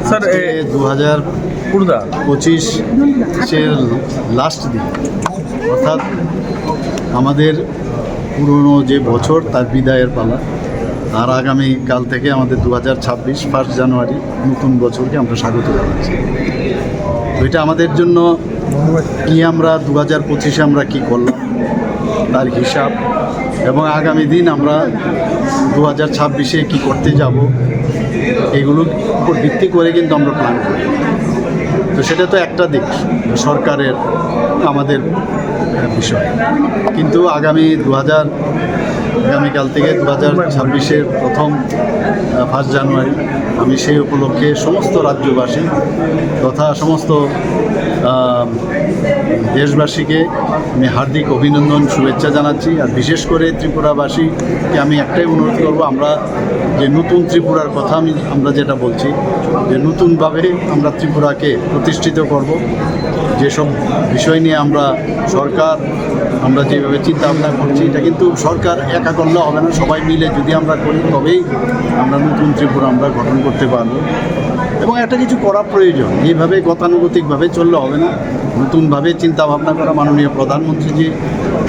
Sir 2025-এর last দিন, অর্থাৎ আমাদের পুরনো যে বছর তার বিদায়ের পালা। আর আগামী কাল থেকে আমাদের 2026 1 জানুয়ারি নতুন বছরকে আমরা স্বাগত জানাচ্ছি। তো এটা আমাদের জন্য কি, আমরা 2025-এ আমরা কী করলাম তার হিসাব, এবং আগামী দিন আমরা 2026-এ কী করতে যাব এগুলোর উপর ভিত্তি করে কিন্তু আমরা প্ল্যান করি। তো সেটা তো একটা দিক সরকারের আমাদের বিষয়, কিন্তু আগামীকাল থেকে 2026-এর প্রথম 1 জানুয়ারি আমি সেই উপলক্ষে সমস্ত রাজ্যবাসী তথা সমস্ত দেশবাসীকে আমি হার্দিক অভিনন্দন শুভেচ্ছা জানাচ্ছি। আর বিশেষ করে ত্রিপুরাবাসীকে আমি একটাই অনুরোধ করব, আমরা যে নতুন ত্রিপুরার কথা আমরা যেটা বলছি, যে নতুনভাবে আমরা ত্রিপুরাকে প্রতিষ্ঠিত করব। যেসব বিষয় নিয়ে আমরা যেভাবে চিন্তা ভাবনা করছি, এটা কিন্তু সরকার একা করলে হবে না, সবাই মিলে যদি আমরা করি তবেই আমরা নতুন ত্রিপুরা আমরা গঠন করতে পারব। এবং একটা কিছু করা প্রয়োজন, এইভাবে গতানুগতিকভাবে চললে হবে না, নতুনভাবে চিন্তা ভাবনা করা। মাননীয় প্রধানমন্ত্রীজি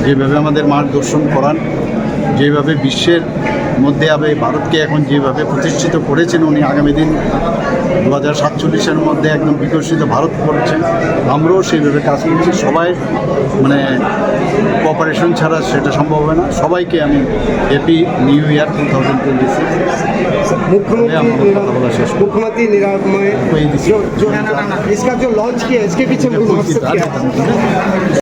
যেভাবে আমাদের মার্গদর্শন করান, যেভাবে বিশ্বের মধ্যে ভারতকে এখন যেভাবে প্রতিষ্ঠিত করেছেন উনি, আগামী দিন 2047-এর মধ্যে একদম বিকশিত ভারত করছেন, আমরাও সেইভাবে কাজ করছি। সবাই কোঅপারেশন ছাড়া সেটা সম্ভব হবে না। সবাইকে আমি হ্যাপি নিউ ইয়ার 2026। मुख्यमंत्री निरामय इसका जो लॉन्च किया इसके पीछे